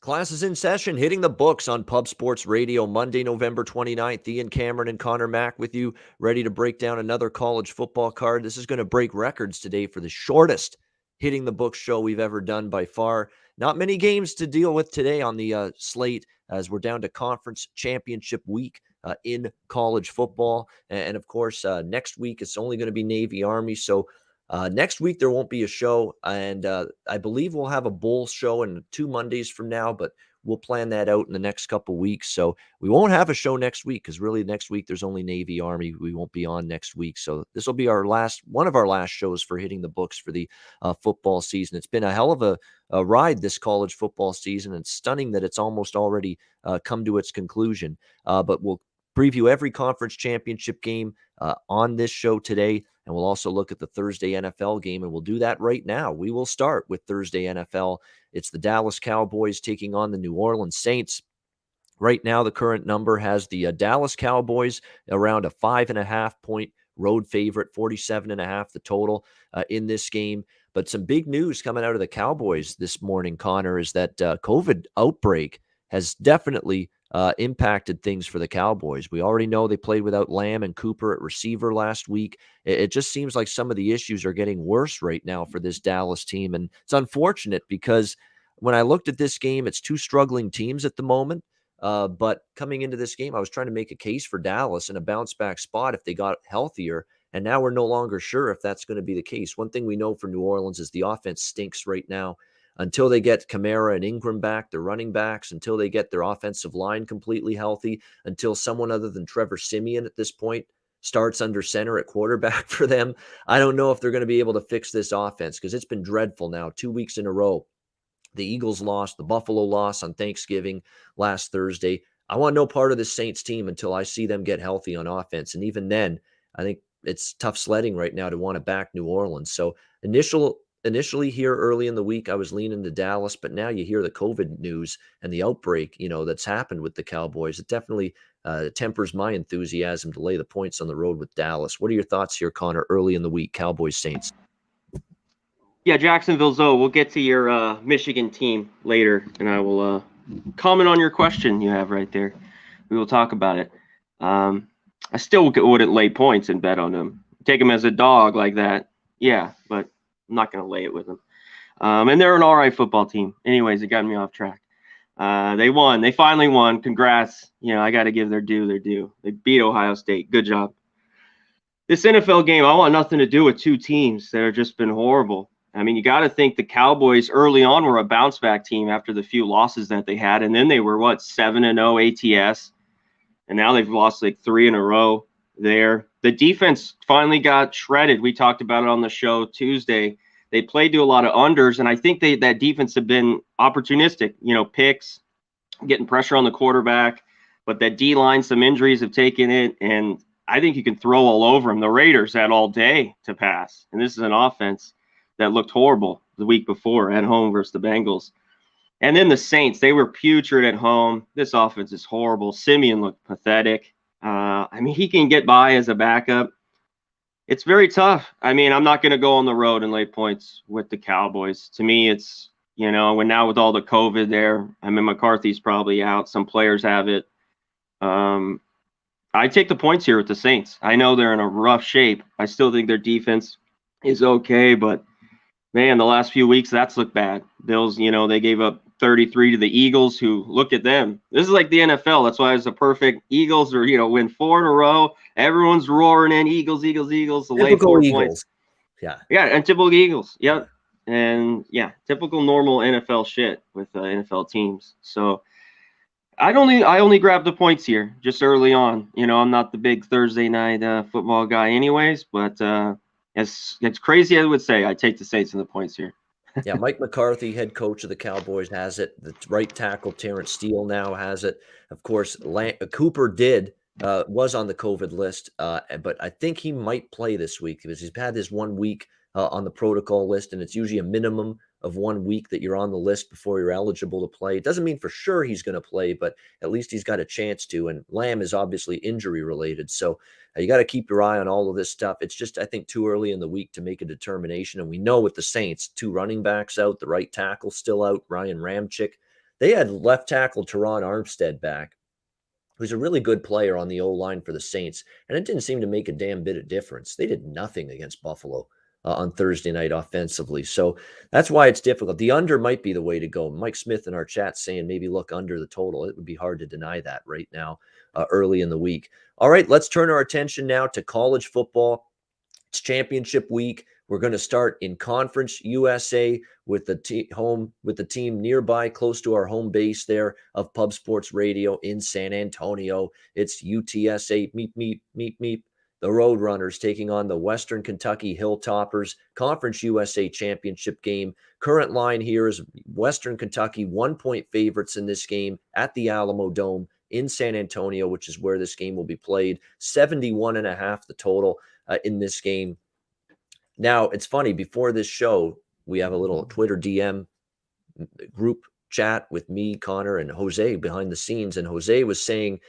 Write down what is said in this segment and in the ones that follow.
Class is in session, hitting the books on Pub Sports Radio, Monday, November 29th. Ian Cameron and Conor Mac with you, ready to break down another college football card. This is going to break records today for the shortest hitting the books show we've ever done by far. Not many games to deal with today on the slate, as we're down to conference championship week in college football. And of course, next week it's only going to be Navy Army. So next week, there won't be a show, and I believe we'll have a bowl show in 2 Mondays from now, but we'll plan that out in the next couple weeks. So we won't have a show next week because really next week there's only Navy Army. We won't be on next week. So this will be one of our last shows for hitting the books for the football season. It's been a hell of a ride this college football season, and it's stunning that it's almost already come to its conclusion. But we'll preview every conference championship game on this show today. And we'll also look at the Thursday NFL game, and we'll do that right now. We will start with Thursday NFL. It's the Dallas Cowboys taking on the New Orleans Saints. Right now, the current number has the Dallas Cowboys around a 5.5-point road favorite, 47.5 the total in this game. But some big news coming out of the Cowboys this morning, Connor, is that COVID outbreak has definitely impacted things for the Cowboys. We already know they played without Lamb and Cooper at receiver last week. It just seems like some of the issues are getting worse right now for this Dallas team. And it's unfortunate because when I looked at this game, it's two struggling teams at the moment. But coming into this game, I was trying to make a case for Dallas in a bounce back spot if they got healthier. And now we're no longer sure if that's going to be the case. One thing we know for New Orleans is the offense stinks right now. Until they get Kamara and Ingram back, their running backs, until they get their offensive line completely healthy, until someone other than Trevor Siemian at this point starts under center at quarterback for them, I don't know if they're going to be able to fix this offense because it's been dreadful now 2 weeks in a row. The Eagles lost, the Buffalo lost on Thanksgiving last Thursday. I want no part of this Saints team until I see them get healthy on offense. And even then, I think it's tough sledding right now to want to back New Orleans. So initially here early in the week, I was leaning to Dallas, but now you hear the COVID news and the outbreak, that's happened with the Cowboys. It definitely tempers my enthusiasm to lay the points on the road with Dallas. What are your thoughts here, Connor, early in the week, Cowboys Saints? Yeah, Jacksonville Zoe, we'll get to your Michigan team later, and I will comment on your question you have right there. We will talk about it. I still wouldn't lay points and bet on them. Take them as a dog like that. Yeah, but I'm not going to lay it with them. And they're an all right football team. Anyways, it got me off track. They won. They finally won. Congrats. I got to give their due. They beat Ohio State. Good job. This NFL game, I want nothing to do with two teams that have just been horrible. I mean, you got to think the Cowboys early on were a bounce back team after the few losses that they had. And then they were, 7-0 ATS. And now they've lost like 3 in a row there. The defense finally got shredded. We talked about it on the show Tuesday. They played to a lot of unders, and I think that defense have been opportunistic, picks, getting pressure on the quarterback, but that D-line, some injuries have taken it, and I think you can throw all over them. The Raiders had all day to pass, and this is an offense that looked horrible the week before at home versus the Bengals. And then the Saints, they were putrid at home. This offense is horrible. Siemian looked pathetic. He can get by as a backup. It's very tough. I'm not going to go on the road and lay points with the Cowboys. To me, it's, when now with all the COVID there, McCarthy's probably out. Some players have it. I take the points here with the Saints. I know they're in a rough shape. I still think their defense is okay, but man, the last few weeks, that's looked bad. Bills, they gave up 33 to the Eagles, who, look at them. This is like the NFL. That's why it's a perfect Eagles or, win 4 in a row. Everyone's roaring in Eagles. The late 4 Eagles. Points. Yeah, and typical Eagles. Yep. And yeah, typical normal NFL shit with NFL teams. So I only grab the points here just early on. I'm not the big Thursday night football guy anyways, but as crazy as I would say, I take the Saints and the points here. Yeah, Mike McCarthy, head coach of the Cowboys, has it. The right tackle, Terrence Steele, now has it. Of course, Cooper was on the COVID list, but I think he might play this week because he's had this 1 week on the protocol list, and it's usually a minimum of 1 week that you're on the list before you're eligible to play. It doesn't mean for sure he's going to play, but at least he's got a chance to. And Lamb is obviously injury related. So you got to keep your eye on all of this stuff. It's just, I think, too early in the week to make a determination. And we know with the Saints, 2 running backs out, the right tackle still out, Ryan Ramczyk. They had left tackle Teron Armstead back, who's a really good player on the O-line for the Saints, and it didn't seem to make a damn bit of difference. They did nothing against Buffalo on Thursday night offensively. So that's why it's difficult. The under might be the way to go. Mike Smith in our chat saying maybe look under the total. It would be hard to deny that right now, early in the week. All right, let's turn our attention now to college football. It's championship week. We're going to start in Conference USA with the team nearby, close to our home base there of Pub Sports Radio in San Antonio. It's UTSA, meep, the Roadrunners taking on the Western Kentucky Hilltoppers. Conference USA championship game. Current line here is Western Kentucky 1-point favorites in this game at the Alamo Dome in San Antonio, which is where this game will be played. 71.5 the total in this game. Now, it's funny, before this show, we have a little Twitter DM group chat with me, Connor, and Jose behind the scenes. And Jose was saying,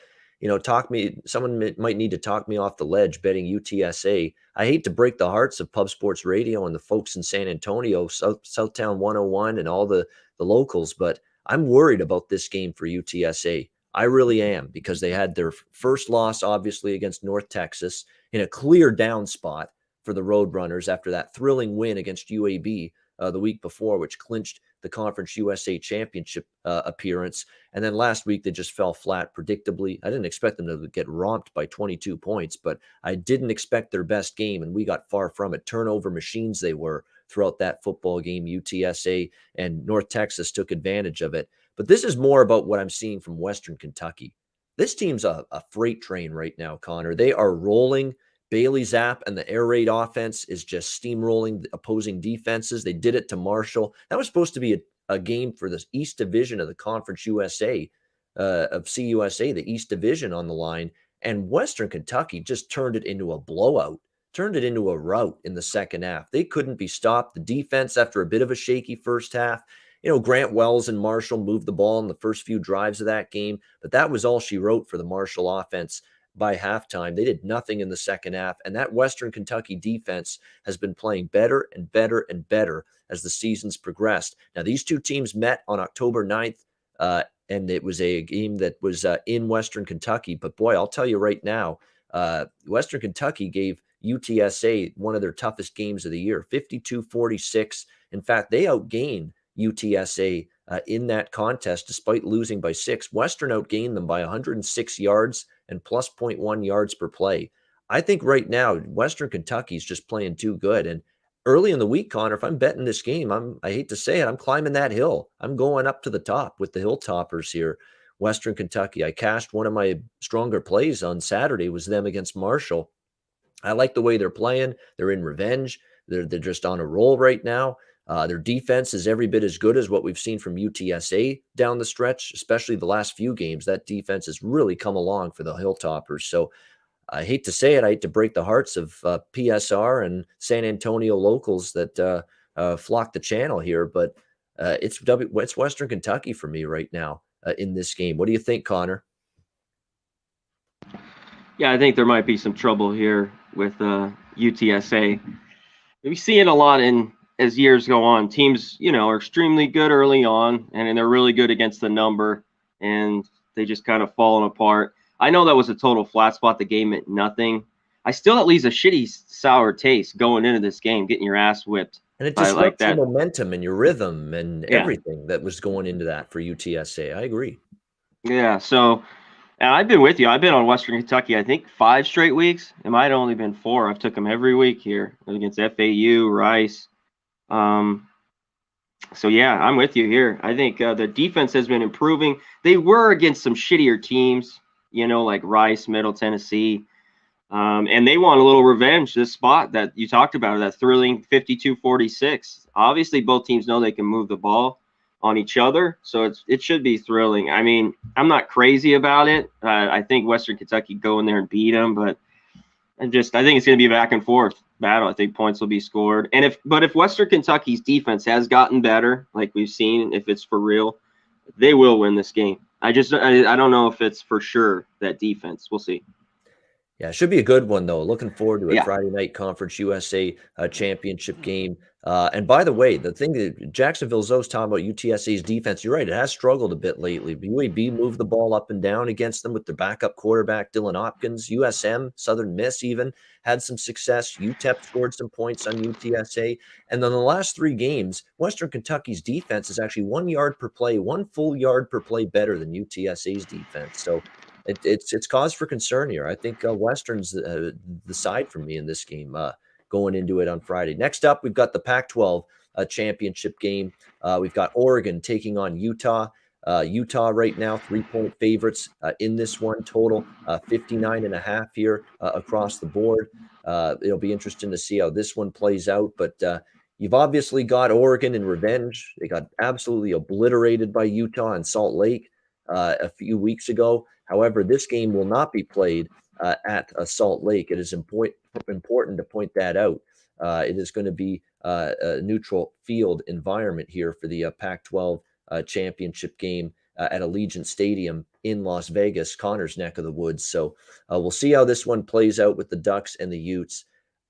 someone might need to talk me off the ledge betting UTSA. I hate to break the hearts of Pub Sports Radio and the folks in San Antonio, Southtown 101, and all the locals, but I'm worried about this game for UTSA. I really am, because they had their first loss, obviously, against North Texas in a clear down spot for the Roadrunners after that thrilling win against UAB the week before, which clinched the Conference USA championship appearance. And then last week, they just fell flat predictably. I didn't expect them to get romped by 22 points, but I didn't expect their best game, and we got far from it. Turnover machines they were throughout that football game. UTSA and North Texas took advantage of it. But this is more about what I'm seeing from Western Kentucky. This team's a freight train right now, Connor. They are rolling. Bailey Zapp and the air raid offense is just steamrolling the opposing defenses. They did it to Marshall. That was supposed to be a game for the East Division of the Conference USA, of CUSA, the East Division on the line. And Western Kentucky just turned it into a blowout, turned it into a rout in the second half. They couldn't be stopped. The defense, after a bit of a shaky first half, Grant Wells and Marshall moved the ball in the first few drives of that game, but that was all she wrote for the Marshall offense. By halftime, they did nothing in the second half, and that Western Kentucky defense has been playing better and better and better as the season's progressed. Now, these two teams met on October 9th, and it was a game that was in Western Kentucky. But boy, I'll tell you right now, Western Kentucky gave UTSA one of their toughest games of the year, 52-46. In fact, they outgained UTSA in that contest despite losing by 6. Western outgained them by 106 yards and plus 0.1 yards per play. I think right now, Western Kentucky's just playing too good. And early in the week, Connor, if I'm betting this game, I hate to say it, I'm climbing that hill. I'm going up to the top with the Hilltoppers here, Western Kentucky. I cashed one of my stronger plays on Saturday, was them against Marshall. I like the way they're playing. They're in revenge. They're just on a roll right now. Their defense is every bit as good as what we've seen from UTSA down the stretch, especially the last few games. That defense has really come along for the Hilltoppers. So I hate to say it. I hate to break the hearts of PSR and San Antonio locals that flock the channel here, but it's Western Kentucky for me right now in this game. What do you think, Connor? Yeah, I think there might be some trouble here with UTSA. We see it a lot as years go on. Teams, are extremely good early on, and they're really good against the number, and they just kind of fallen apart. I know that was a total flat spot. The game meant nothing. I still at least a shitty sour taste going into this game, getting your ass whipped. And it disrupts your momentum and your rhythm and everything that was going into that for UTSA. I agree. Yeah, so and I've been with you. I've been on Western Kentucky, I think 5 straight weeks. It might have only been 4. I've took them every week here against FAU, Rice. So yeah, I'm with you here. I think the defense has been improving. They were against some shittier teams, like Rice, Middle Tennessee. And they want a little revenge, this spot that you talked about, that thrilling 52-46. Obviously, both teams know they can move the ball on each other, so it should be thrilling. I mean, I'm not crazy about it. I think Western Kentucky go in there and beat them, but I think it's going to be a back and forth battle. I think points will be scored. And if Western Kentucky's defense has gotten better, like we've seen, if it's for real, they will win this game. I don't know if it's for sure that defense. We'll see. Yeah, it should be a good one, though. Looking forward to it. Yeah. Friday night Conference USA championship game. And by the way, the thing that Jacksonville Zoe's talking about UTSA's defense, you're right, it has struggled a bit lately. UAB moved the ball up and down against them with their backup quarterback, Dylan Hopkins. USM, Southern Miss even, had some success. UTEP scored some points on UTSA. And then the last three games, Western Kentucky's defense is actually 1 yard per play, 1 full yard per play better than UTSA's defense. So it's cause for concern here. I think Western's the side for me in this game going into it on Friday. Next up, we've got the Pac-12 championship game. We've got Oregon taking on Utah. Utah right now, 3-point favorites in this one, total 59.5 here across the board. It'll be interesting to see how this one plays out, but you've obviously got Oregon in revenge. They got absolutely obliterated by Utah in Salt Lake a few weeks ago. However, this game will not be played at Salt Lake. It is important to point that out. It is going to be a neutral field environment here for the Pac-12 championship game at Allegiant Stadium in Las Vegas, Connor's neck of the woods. So we'll see how this one plays out with the Ducks and the Utes.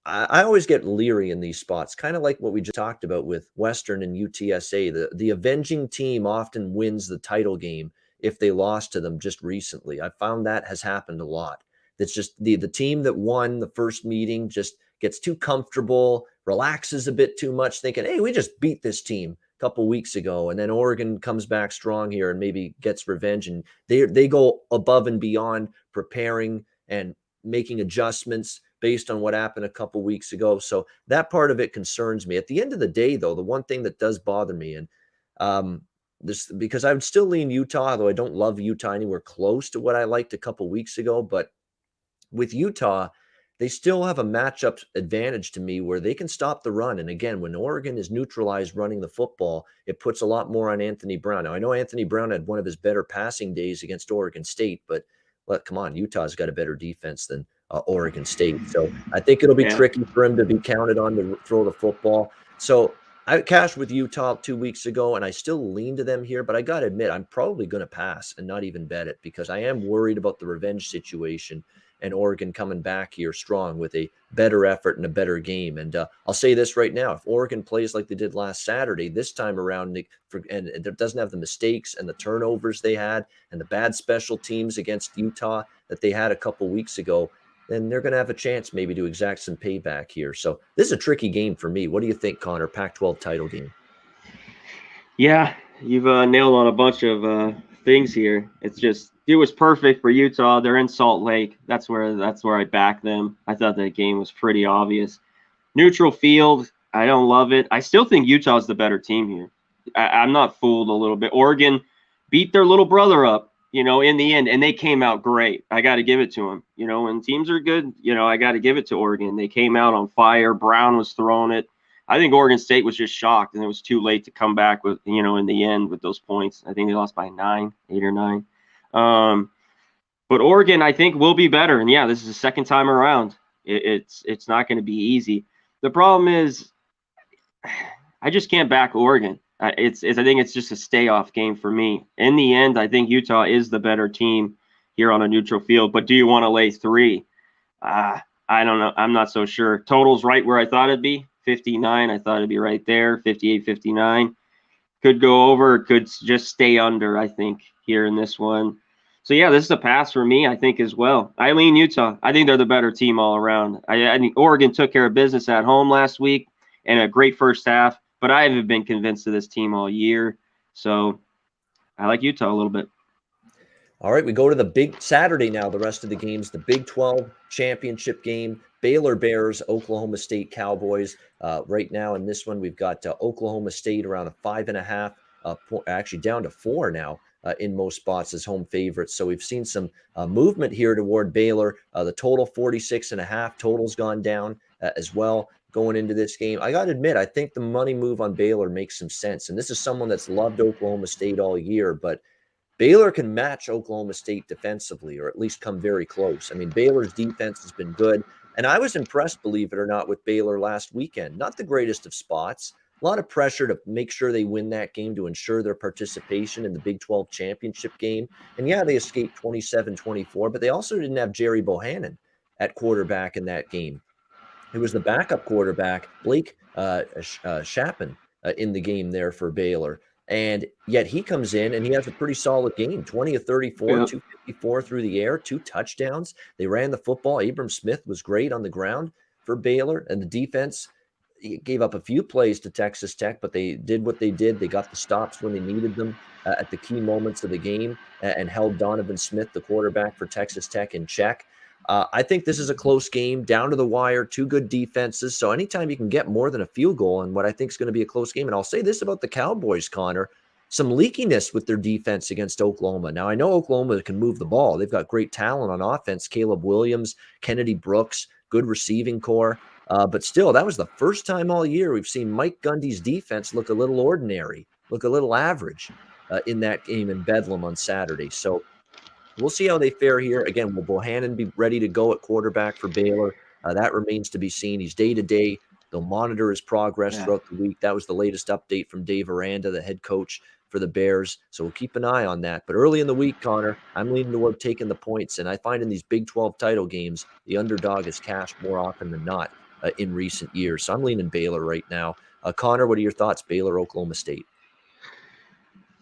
I always get leery in these spots, kind of like what we just talked about with Western and UTSA. The avenging team often wins the title game if they lost to them just recently. I found that has happened a lot. That's just the team that won the first meeting just gets too comfortable, relaxes a bit too much, thinking, hey, we just beat this team a couple weeks ago. And then Oregon comes back strong here and maybe gets revenge. And they go above and beyond preparing and making adjustments based on what happened a couple weeks ago. So that part of it concerns me. At the end of the day, though, the one thing that does bother me, and this, because I would still lean Utah, although I don't love Utah anywhere close to what I liked a couple weeks ago. But with Utah, they still have a matchup advantage to me where they can stop the run. And again, when Oregon is neutralized running the football, it puts a lot more on Anthony Brown. Now, I know Anthony Brown had one of his better passing days against Oregon State, but come on, Utah's got a better defense than Oregon State. So I think it'll be tricky for him to be counted on to throw the football. So I cashed with Utah 2 weeks ago, and I still lean to them here, but I got to admit, I'm probably going to pass and not even bet it because I am worried about the revenge situation and Oregon coming back here strong with a better effort and a better game. And I'll say this right now, if Oregon plays like they did last Saturday, this time around, and it doesn't have the mistakes and the turnovers they had and the bad special teams against Utah that they had a couple weeks ago, then they're going to have a chance maybe to exact some payback here. So this is a tricky game for me. What do you think, Connor? Pac-12 title game. Yeah, you've nailed on a bunch of things here. It's just, it was perfect for Utah. They're in Salt Lake. That's where I back them. I thought that game was pretty obvious. Neutral field, I don't love it. I still think Utah's the better team here. I'm not fooled a little bit. Oregon beat their little brother up, in the end, and they came out great. I got to give it to them. When teams are good, I got to give it to Oregon. They came out on fire. Brown was throwing it. I think Oregon State was just shocked, and it was too late to come back with, in the end with those points. I think they lost by 8 or 9. But Oregon, I think, will be better. And yeah, this is the second time around. It's not going to be easy. The problem is, I just can't back Oregon. I think it's just a stay off game for me. In the end, I think Utah is the better team here on a neutral field. But do you want to lay 3? I don't know. I'm not so sure. Total's right where I thought it'd be. 59. I thought it'd be right there. 58, 59. Could go over. Could just stay under, I think, here in this one. So, yeah, this is a pass for me, I think, as well. I lean Utah. I think they're the better team all around. I think Oregon took care of business at home last week and a great first half, but I haven't been convinced of this team all year. So I like Utah a little bit. All right, we go to the big Saturday now, the rest of the games, the Big 12 championship game, Baylor Bears, Oklahoma State Cowboys. Right now in this one, we've got Oklahoma State around a 5.5, actually down to 4 now. In most spots as home favorites. So we've seen some movement here toward Baylor. The total 46.5, total's gone down as well going into this game. I got to admit, I think the money move on Baylor makes some sense. And this is someone that's loved Oklahoma State all year, but Baylor can match Oklahoma State defensively, or at least come very close. I mean, Baylor's defense has been good. And I was impressed, believe it or not, with Baylor last weekend. Not the greatest of spots. A lot of pressure to make sure they win that game to ensure their participation in the Big 12 championship game. And yeah, they escaped 27-24, but they also didn't have Jerry Bohannon. at quarterback in that game. It was the backup quarterback, Blake Shapen, in the game there for Baylor. And yet he comes in and he has a pretty solid game, 20 of 34, Yeah. 254 through the air, 2 touchdowns. They ran the football. Abram Smith was great on the ground for Baylor. And the defense gave up a few plays to Texas Tech, but they did what they did. They got the stops when they needed them at the key moments of the game and held Donovan Smith, the quarterback for Texas Tech, in check. I think this is a close game, down to the wire, 2 good defenses. So anytime you can get more than a field goal in what I think is going to be a close game, and I'll say this about the Cowboys, Connor, some leakiness with their defense against Oklahoma. Now, I know Oklahoma can move the ball. They've got great talent on offense, Caleb Williams, Kennedy Brooks, good receiving core. But still, that was the first time all year we've seen Mike Gundy's defense look a little ordinary, look a little average in that game in Bedlam on Saturday. So we'll see how they fare here. Again, will Bohannon be ready to go at quarterback for Baylor? That remains to be seen. He's day to day. They'll monitor his progress throughout the week. That was the latest update from Dave Aranda, the head coach for the Bears. So we'll keep an eye on that. But early in the week, Connor, I'm leaning toward taking the points. And I find in these Big 12 title games, the underdog is cashed more often than not in recent years. So I'm leaning Baylor right now. Connor, what are your thoughts? Baylor, Oklahoma State?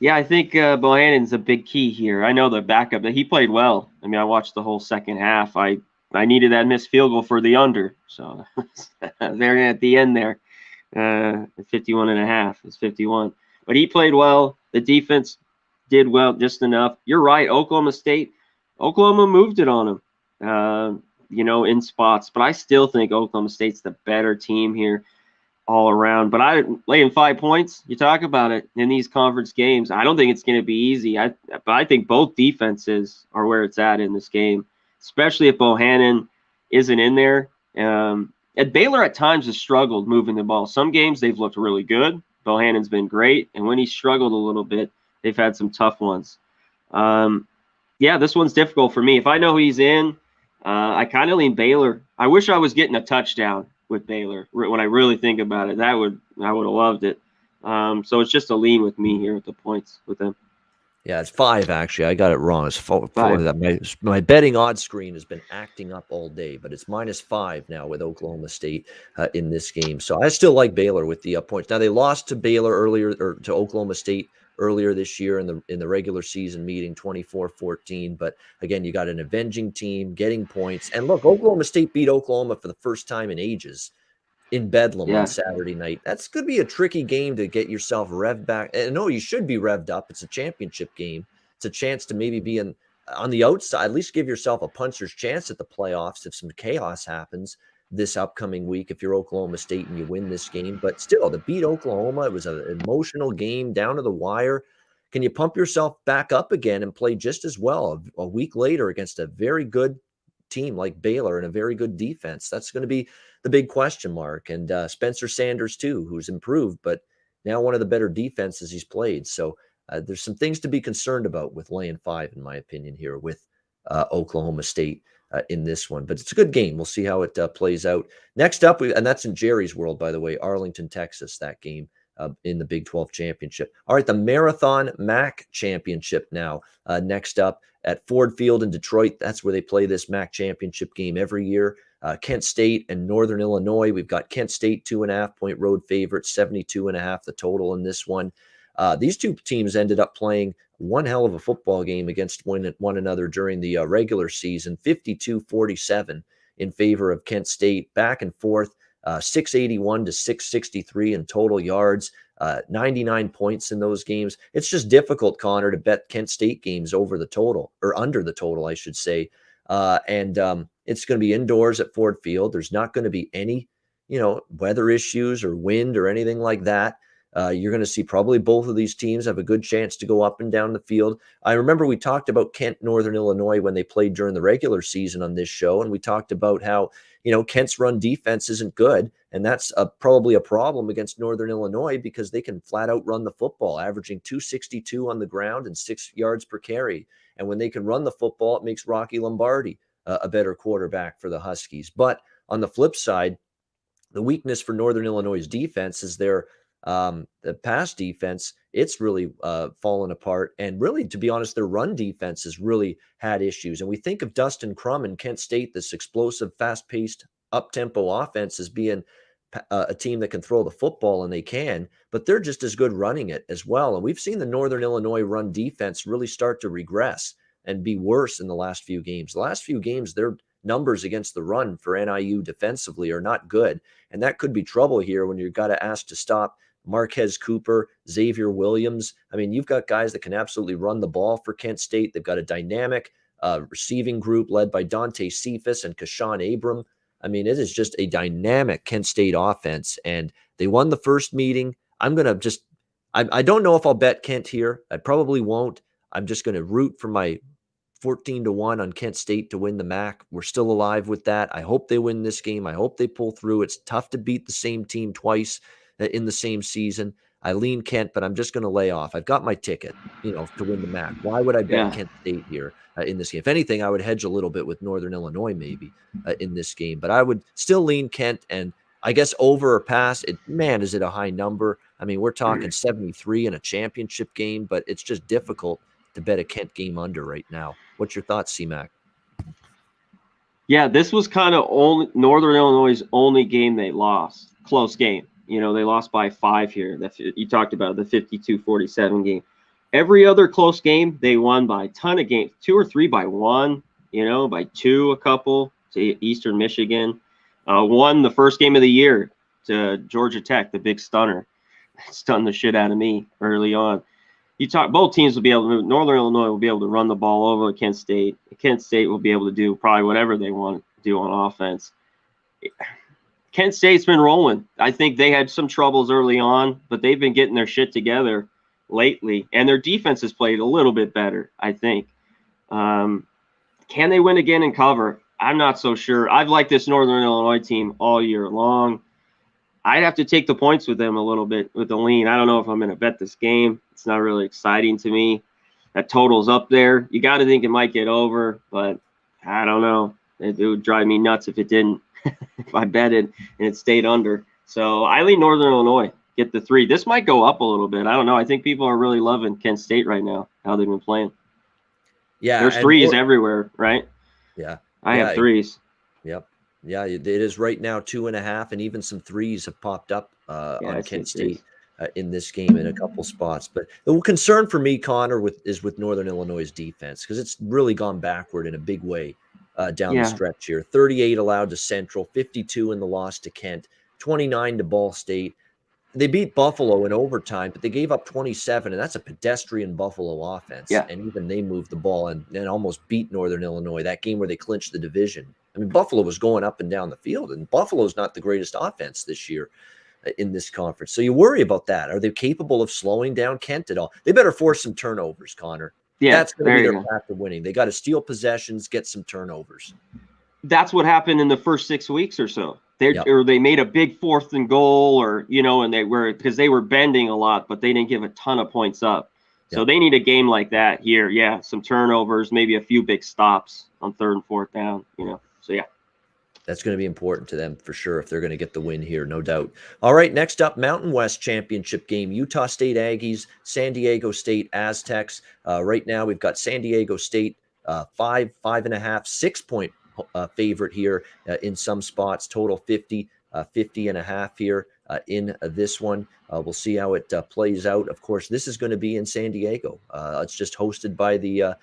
Yeah, I think Bohannon's a big key here. I know the backup that he played well. I mean, I watched the whole second half. I needed that missed field goal for the under. So there at the end there, 51 and a half. It's 51. But he played well. The defense did well, just enough. You're right. Oklahoma moved it on him, in spots. But I still think Oklahoma State's the better team here all around. But I laying 5 points. You talk about it in these conference games. I don't think it's going to be easy. But I think both defenses are where it's at in this game, especially if Bohannon isn't in there. At Baylor at times has struggled moving the ball. Some games they've looked really good. Bohannon's been great, and when he's struggled a little bit, they've had some tough ones. This one's difficult for me. If I know he's in, I kind of lean Baylor. I wish I was getting a touchdown with Baylor. When I really think about it, I would have loved it. So it's just a lean with me here with the points with them. Yeah, it's 5 actually. I got it wrong. It's 4. My betting odds screen has been acting up all day, but it's -5 now with Oklahoma State in this game. So I still like Baylor with the points. Now they lost to Baylor earlier, or to Oklahoma State earlier this year in the regular season meeting, 24-14. But again, you got an avenging team getting points. And look, Oklahoma State beat Oklahoma for the first time in ages in Bedlam on Saturday night. That's going to be a tricky game to get yourself revved back. And no, you should be revved up. It's a championship game. It's a chance to maybe be on the outside, at least give yourself a puncher's chance at the playoffs if some chaos happens this upcoming week if you're Oklahoma State and you win this game. But still, to beat Oklahoma, it was an emotional game down to the wire. Can you pump yourself back up again and play just as well a week later against a very good team like Baylor and a very good defense? That's going to be the big question mark. And Spencer Sanders too, who's improved, but now one of the better defenses he's played. So there's some things to be concerned about with laying 5, in my opinion, here with Oklahoma State in this one. But it's a good game. We'll see how it plays out. Next up, and that's in Jerry's world, by the way, Arlington, Texas, that game in the Big 12 championship. All right, the Marathon MAC championship now. Next up at Ford Field in Detroit. That's where they play this MAC championship game every year. Kent State and Northern Illinois. We've got Kent State 2.5-point road favorite, 72.5 the total in this one. These two teams ended up playing one hell of a football game against one another during the regular season, 52-47 in favor of Kent State, back and forth, 681 to 663 in total yards, 99 points in those games. It's just difficult, Connor, to bet Kent State games over the total, or under the total, I should say. It's going to be indoors at Ford Field. There's not going to be any, weather issues or wind or anything like that. You're going to see probably both of these teams have a good chance to go up and down the field. I remember we talked about Kent, Northern Illinois when they played during the regular season on this show, and we talked about how, Kent's run defense isn't good, and that's probably a problem against Northern Illinois because they can flat out run the football, averaging 262 on the ground and 6 yards per carry. And when they can run the football, it makes Rocky Lombardi a better quarterback for the Huskies. But on the flip side, the weakness for Northern Illinois' defense is the pass defense it's really fallen apart. And really, to be honest, their run defense has really had issues. And we think of Dustin Crum and Kent State, this explosive, fast-paced, up-tempo offense, as being a team that can throw the football, and they can, but they're just as good running it as well. And we've seen the Northern Illinois run defense really start to regress and be worse in the last few games. The last few games, their numbers against the run for NIU defensively are not good. And that could be trouble here when you've got to ask to stop Marquez Cooper, Xavier Williams. I mean, you've got guys that can absolutely run the ball for Kent State. They've got a dynamic receiving group led by Dante Cephas and Kashawn Abram. I mean, it is just a dynamic Kent State offense, and they won the first meeting. I'm going to just – I don't know if I'll bet Kent here. I probably won't. I'm just going to root for my 14-1 on Kent State to win the MAC. We're still alive with that. I hope they win this game. I hope they pull through. It's tough to beat the same team twice in the same season. I lean Kent, but I'm just going to lay off. I've got my ticket, to win the MAC. Why would I bet Kent State here in this game? If anything, I would hedge a little bit with Northern Illinois maybe in this game, but I would still lean Kent. And I guess over or pass, is it a high number? I mean, we're talking 73 in a championship game, but it's just difficult to bet a Kent game under right now. What's your thoughts, C-Mac? Yeah, this was kind of Northern Illinois' only game they lost. Close game. They lost by 5 here. You talked about the 52-47 game. Every other close game, they won by a ton of games. 2 or 3 by 1, by 2 a couple to Eastern Michigan. Won the first game of the year to Georgia Tech, the big stunner. Stunned the shit out of me early on. Both teams will be able to, Northern Illinois will be able to run the ball over Kent State. Kent State will be able to do probably whatever they want to do on offense. Kent State's been rolling. I think they had some troubles early on, but they've been getting their shit together lately, and their defense has played a little bit better, I think. Can they win again and cover? I'm not so sure. I've liked this Northern Illinois team all year long. I'd have to take the points with them a little bit with the lean. I don't know if I'm going to bet this game. It's not really exciting to me. That total's up there. You got to think it might get over, but I don't know. It would drive me nuts if it didn't. If I betted and it stayed under. So I lean Northern Illinois, get the 3. This might go up a little bit. I don't know. I think people are really loving Kent State right now, how they've been playing. Yeah. There's 3s everywhere, right? Yeah. I have 3s. Yep. Yeah, it is right now 2.5, and even some 3s have popped up on Kent State in this game in a couple spots. But the concern for me, Connor, is with Northern Illinois' defense, because it's really gone backward in a big way. Down the stretch here. 38 allowed to Central, 52 in the loss to Kent, 29 to Ball State. They beat Buffalo in overtime, but they gave up 27, and that's a pedestrian Buffalo offense. Yeah. And even they moved the ball and almost beat Northern Illinois, that game where they clinched the division. I mean, Buffalo was going up and down the field, and Buffalo's not the greatest offense this year in this conference. So you worry about that. Are they capable of slowing down Kent at all? They better force some turnovers, Connor. Yeah, that's going to be their path to winning. They got to steal possessions, get some turnovers. That's what happened in the first 6 weeks or so. They made a big 4th and goal, and because they were bending a lot, but they didn't give a ton of points up. So they need a game like that here. Yeah, some turnovers, maybe a few big stops on 3rd and 4th down. So yeah. That's going to be important to them for sure if they're going to get the win here, no doubt. All right, next up, Mountain West Championship game. Utah State Aggies, San Diego State Aztecs. Right now, we've got San Diego State 5.5, 6-point favorite here in some spots. Total 50.5 here in this one. We'll see how it plays out. Of course, this is going to be in San Diego. It's just hosted by the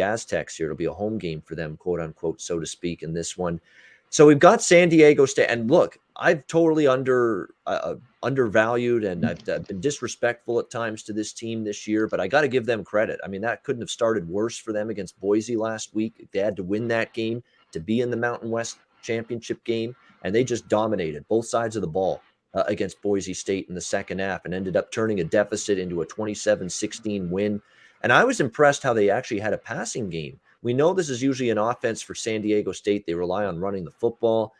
Aztecs here. It'll be a home game for them, quote unquote, so to speak, in this one. So we've got San Diego State, and look, I've totally undervalued, and I've been disrespectful at times to this team this year, but I got to give them credit. I mean, that couldn't have started worse for them against Boise last week. They had to win that game to be in the Mountain West Championship game, and they just dominated both sides of the ball against Boise State in the second half and ended up turning a deficit into a 27-16 win. And I was impressed how they actually had a passing game. We know this is usually an offense for San Diego State. They rely on running the football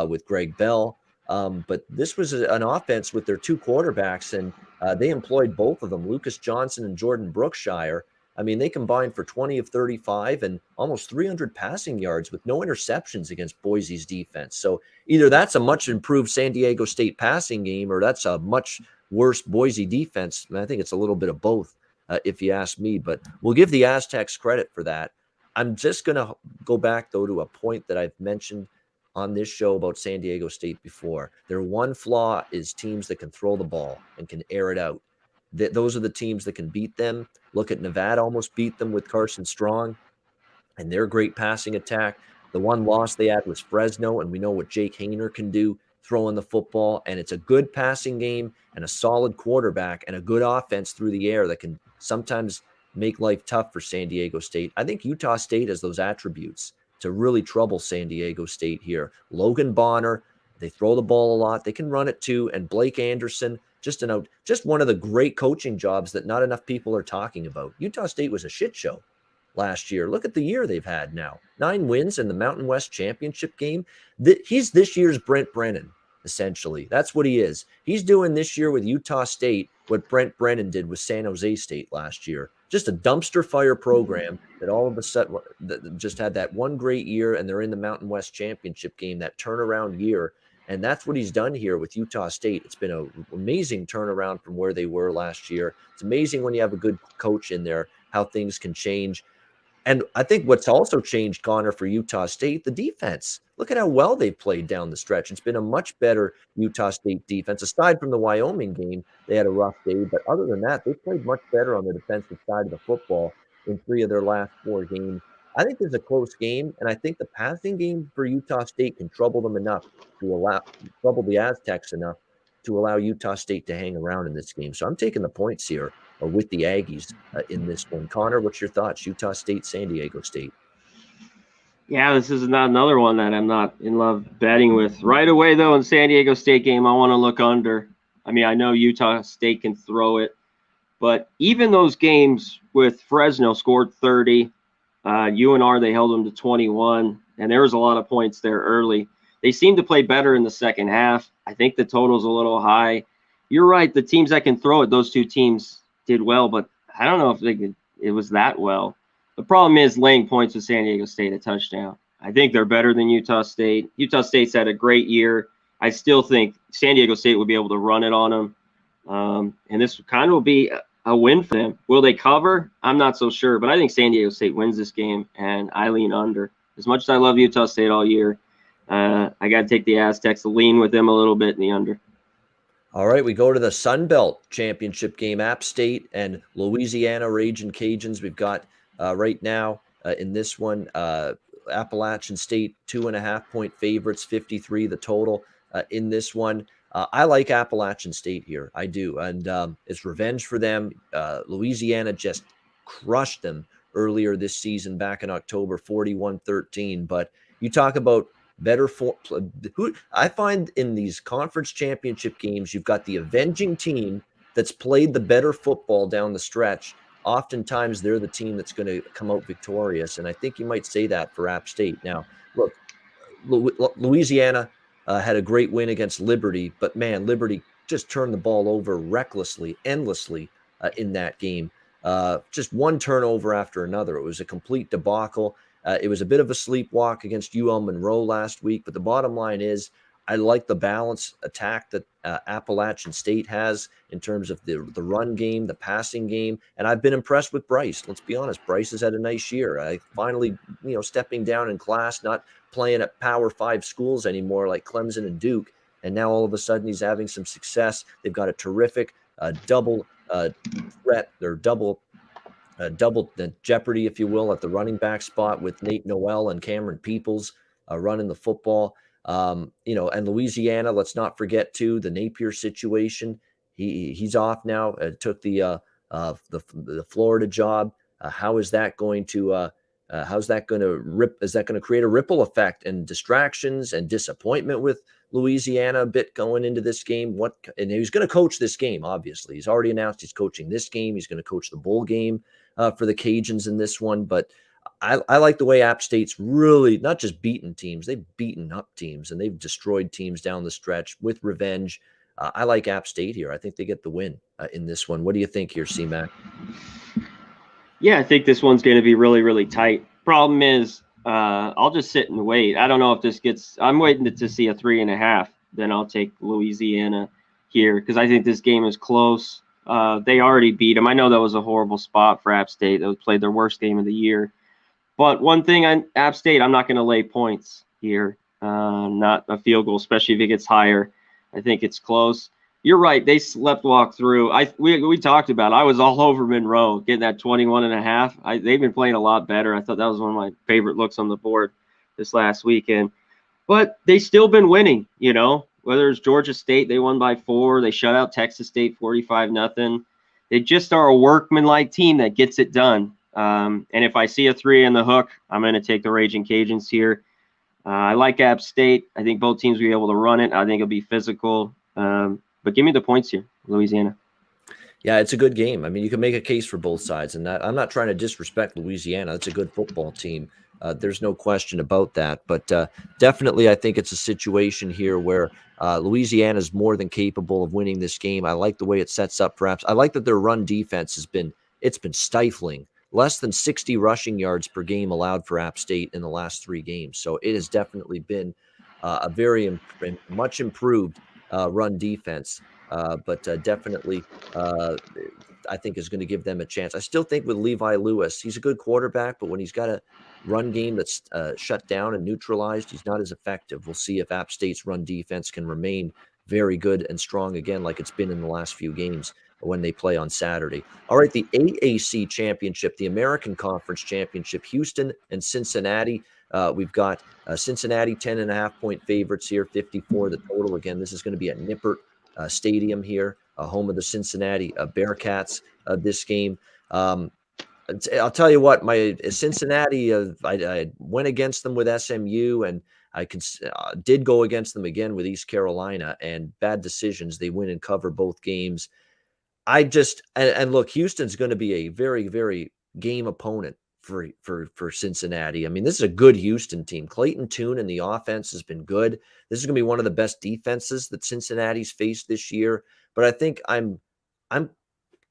with Greg Bell. But this was an offense with their 2 quarterbacks, and they employed both of them, Lucas Johnson and Jordan Brookshire. I mean, they combined for 20 of 35 and almost 300 passing yards with no interceptions against Boise's defense. So either that's a much improved San Diego State passing game, or that's a much worse Boise defense. I think it's a little bit of both, if you ask me. But we'll give the Aztecs credit for that. I'm just going to go back, though, to a point that I've mentioned on this show about San Diego State before. Their one flaw is teams that can throw the ball and can air it out. Those are the teams that can beat them. Look at Nevada, almost beat them with Carson Strong and their great passing attack. The one loss they had was Fresno, and we know what Jake Hayner can do throwing the football. And it's a good passing game and a solid quarterback and a good offense through the air that can sometimes make life tough for San Diego State. I think Utah State has those attributes to really trouble San Diego State here. Logan Bonner, they throw the ball a lot. They can run it too. And Blake Anderson, just one of the great coaching jobs that not enough people are talking about. Utah State was a shit show last year. Look at the year they've had now. 9 wins in the Mountain West Championship game. He's this year's Brent Brennan, essentially. That's what he is. He's doing this year with Utah State what Brent Brennan did with San Jose State last year. Just a dumpster fire program that all of a sudden just had that one great year, and they're in the Mountain West Championship game, that turnaround year. And that's what he's done here with Utah State. It's been an amazing turnaround from where they were last year. It's amazing when you have a good coach in there, how things can change. And I think what's also changed, Connor, for Utah State, the defense. Look at how well they've played down the stretch. It's been a much better Utah State defense. Aside from the Wyoming game, they had a rough day. But other than that, they've played much better on the defensive side of the football in 3 of their last 4 games. I think there's a close game, and I think the passing game for Utah State can trouble them enough trouble the Aztecs enough to allow Utah State to hang around in this game. So I'm taking the points here with the Aggies in this one. Connor, what's your thoughts? Utah State, San Diego State. Yeah, this is not another one that I'm not in love betting with. Right away, though, in San Diego State game, I want to look under. I mean, I know Utah State can throw it, but even those games with Fresno scored 30, UNR, they held them to 21, and there was a lot of points there early. They seem to play better in the second half. I think the total's a little high. You're right. The teams that can throw it, those 2 teams did well, but I don't know if it was that well. The problem is laying points with San Diego State, a touchdown. I think they're better than Utah State. Utah State's had a great year. I still think San Diego State will be able to run it on them. And this kind of will be a win for them. Will they cover? I'm not so sure, but I think San Diego State wins this game, and I lean under. As much as I love Utah State all year, I got to take the Aztecs, lean with them a little bit in the under. All right, we go to the Sun Belt Championship game, App State and Louisiana Ragin Cajuns. We've got right now in this one, Appalachian State 2.5-point favorites, 53 the total in this one. I like Appalachian State here. I do. And it's revenge for them. Louisiana just crushed them earlier this season back in October, 41-13. But you talk about better who I find in these conference championship games, you've got the avenging team that's played the better football down the stretch. Oftentimes they're the team that's going to come out victorious. And I think you might say that for App State. Now, look, Louisiana had a great win against Liberty, but man, Liberty just turned the ball over recklessly, endlessly in that game. Just one turnover after another. It was a complete debacle. It was a bit of a sleepwalk against UL Monroe last week, but the bottom line is I like the balance attack that Appalachian State has in terms of the run game, the passing game, and I've been impressed with Bryce. Let's be honest, Bryce has had a nice year. I finally, stepping down in class, not playing at Power 5 schools anymore like Clemson and Duke, and now all of a sudden he's having some success. They've got a terrific double threat. They're double the jeopardy, if you will, at the running back spot with Nate Noel and Cameron Peoples running the football. And Louisiana, let's not forget too, the Napier situation. He's off now. Took the Florida job. How is that going to Is that going to create a ripple effect and distractions and disappointment with Louisiana a bit going into this game? And he's going to coach this game, obviously. He's already announced he's coaching this game. He's going to coach the bowl game for the Cajuns in this one. But I like the way App State's really not just beaten teams, they've beaten up teams and they've destroyed teams down the stretch with revenge. I like App State here. I think they get the win in this one. What do you think here, C-Mac? Yeah, I think this one's going to be really, really tight. Problem is, I'll just sit and wait. I don't know if this gets – I'm waiting to see a 3.5. Then I'll take Louisiana here because I think this game is close. They already beat them. I know that was a horrible spot for App State. They played their worst game of the year. But one thing on App State, I'm not going to lay points here. Not a field goal, especially if it gets higher. I think it's close. You're right. They slept walk through. We talked about it. I was all over Monroe getting that 21.5. They've been playing a lot better. I thought that was one of my favorite looks on the board this last weekend. But they still been winning, whether it's Georgia State, they won by 4. They shut out Texas State 45-0. They just are a workmanlike team that gets it done. And if I see a 3 in the hook, I'm going to take the Ragin' Cajuns here. I like App State. I think both teams will be able to run it. I think it'll be physical. But give me the points here, Louisiana. Yeah, it's a good game. I mean, you can make a case for both sides, and I'm not trying to disrespect Louisiana. That's a good football team. There's no question about that. But definitely, I think it's a situation here where Louisiana is more than capable of winning this game. I like the way it sets up. Perhaps I like that their run defense has been stifling. Less than 60 rushing yards per game allowed for App State in the last 3 games. So it has definitely been a very much improved run defense. But definitely, I think is going to give them a chance. I still think with Levi Lewis, he's a good quarterback, but when he's got a run game that's shut down and neutralized, he's not as effective. We'll see if App State's run defense can remain very good and strong again, like it's been in the last few games when they play on Saturday. All right, the AAC championship, the American Conference Championship, Houston and Cincinnati. We've got Cincinnati 10.5-point favorites here, 54 the total. Again, this is going to be at Nippert Stadium here, home of the Cincinnati Bearcats. This game, I'll tell you what, my Cincinnati, I went against them with SMU, and I did go against them again with East Carolina, and bad decisions. They win and cover both games. And look, Houston's going to be a very, very game opponent for Cincinnati. I mean, this is a good Houston team. Clayton Tune and the offense has been good. This is going to be one of the best defenses that Cincinnati's faced this year. But I think I'm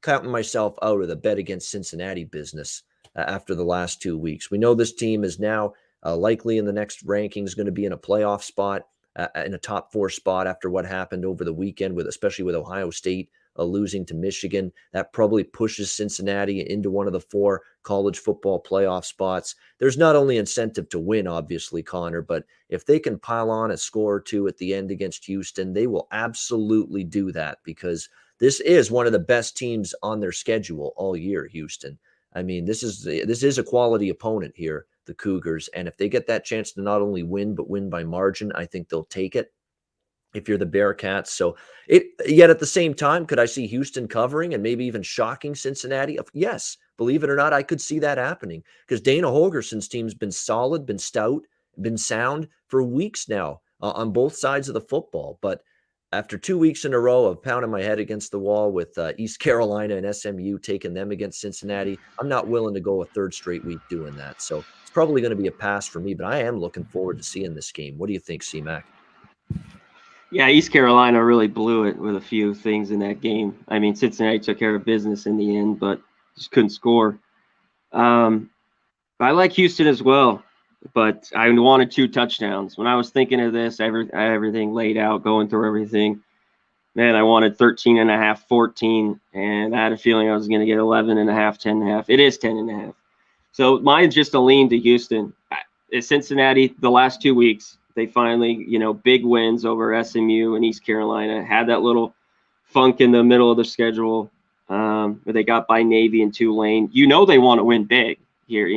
counting myself out of the bet against Cincinnati business after the last 2 weeks. We know this team is now likely in the next rankings going to be in a playoff spot, in a top 4 spot after what happened over the weekend, especially with Ohio State losing to Michigan. That probably pushes Cincinnati into one of the 4 college football playoff spots. There's not only incentive to win, obviously, Connor, but if they can pile on a score or 2 at the end against Houston, they will absolutely do that, because this is one of the best teams on their schedule all year, Houston. I mean, this is a quality opponent here, the Cougars, and if they get that chance to not only win, but win by margin, I think they'll take it if you're the Bearcats. So yet at the same time, could I see Houston covering and maybe even shocking Cincinnati? Yes, believe it or not, I could see that happening, because Dana Holgerson's team's been solid, been stout, been sound for weeks now on both sides of the football. But after 2 weeks in a row of pounding my head against the wall with East Carolina and SMU taking them against Cincinnati, I'm not willing to go a 3rd straight week doing that. So it's probably going to be a pass for me, but I am looking forward to seeing this game. What do you think, C-Mac? Yeah, East Carolina really blew it with a few things in that game. I mean, Cincinnati took care of business in the end, but just couldn't score. I like Houston as well, but I wanted 2 touchdowns. When I was thinking of this, everything laid out, going through everything, man, I wanted 13.5, 14, and I had a feeling I was going to get 11.5, 10.5. It is 10.5. So mine's just a lean to Houston. Cincinnati, the last 2 weeks, they finally, big wins over SMU and East Carolina, had that little funk in the middle of the schedule where they got by Navy and Tulane. They want to win big here.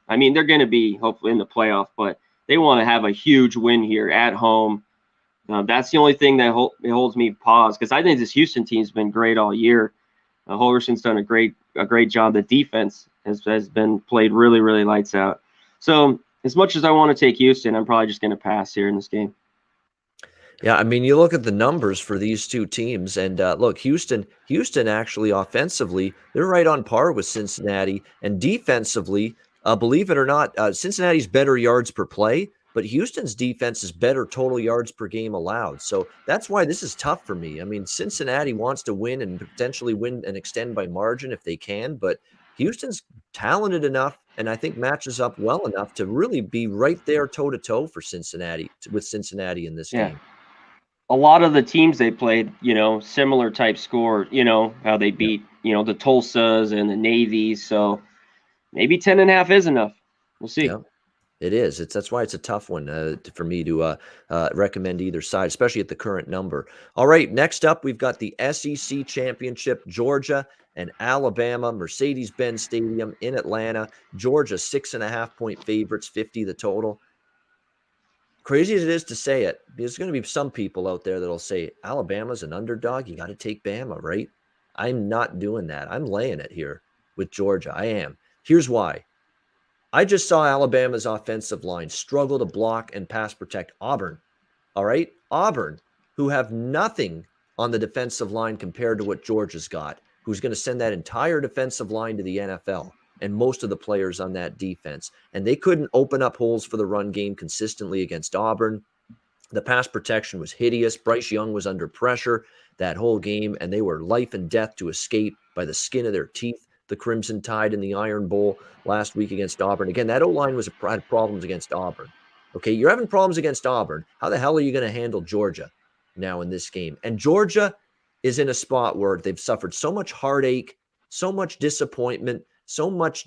I mean, they're going to be hopefully in the playoff, but they want to have a huge win here at home. That's the only thing that holds me pause, because I think this Houston team's been great all year. Holgerson's done a great job. The defense has been played really, really lights out. So as much as I want to take Houston, I'm probably just going to pass here in this game. Yeah, I mean, you look at the numbers for these 2 teams, and look, Houston actually offensively, they're right on par with Cincinnati, and defensively, believe it or not, Cincinnati's better yards per play, but Houston's defense is better total yards per game allowed. So that's why this is tough for me. I mean, Cincinnati wants to win and potentially win and extend by margin if they can, but Houston's talented enough, and I think matches up well enough to really be right there toe-to-toe for Cincinnati, with Cincinnati in this game. a lot of the teams they played, similar type score, how they beat, the Tulsas and the Navies. So maybe 10.5 is enough. We'll see. Yeah. It is. That's why it's a tough one for me to recommend either side, especially at the current number. All right, next up, we've got the SEC Championship, Georgia and Alabama, Mercedes-Benz Stadium in Atlanta. Georgia, 6.5-point favorites, 50 the total. Crazy as it is to say it, there's going to be some people out there that'll say, Alabama's an underdog. You got to take Bama, right? I'm not doing that. I'm laying it here with Georgia. I am. Here's why. I just saw Alabama's offensive line struggle to block and pass protect Auburn. All right? Auburn, who have nothing on the defensive line compared to what Georgia's got, who's going to send that entire defensive line to the NFL and most of the players on that defense. And they couldn't open up holes for the run game consistently against Auburn. The pass protection was hideous. Bryce Young was under pressure that whole game, and they were life and death to escape by the skin of their teeth. The Crimson Tide in the Iron Bowl last week against Auburn. Again, that O-line had problems against Auburn. Okay, you're having problems against Auburn. How the hell are you going to handle Georgia now in this game? And Georgia is in a spot where they've suffered so much heartache, so much disappointment, so much,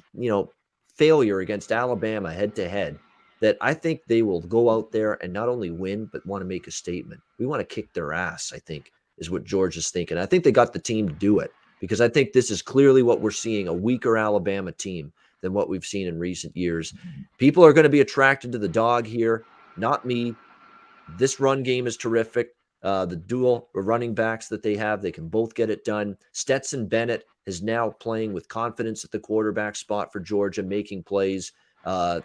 failure against Alabama head-to-head that I think they will go out there and not only win, but want to make a statement. We want to kick their ass, I think, is what Georgia's thinking. I think they got the team to do it, because I think this is clearly what we're seeing, a weaker Alabama team than what we've seen in recent years. People are going to be attracted to the dog here, not me. This run game is terrific. The dual running backs that they have, they can both get it done. Stetson Bennett is now playing with confidence at the quarterback spot for Georgia, making plays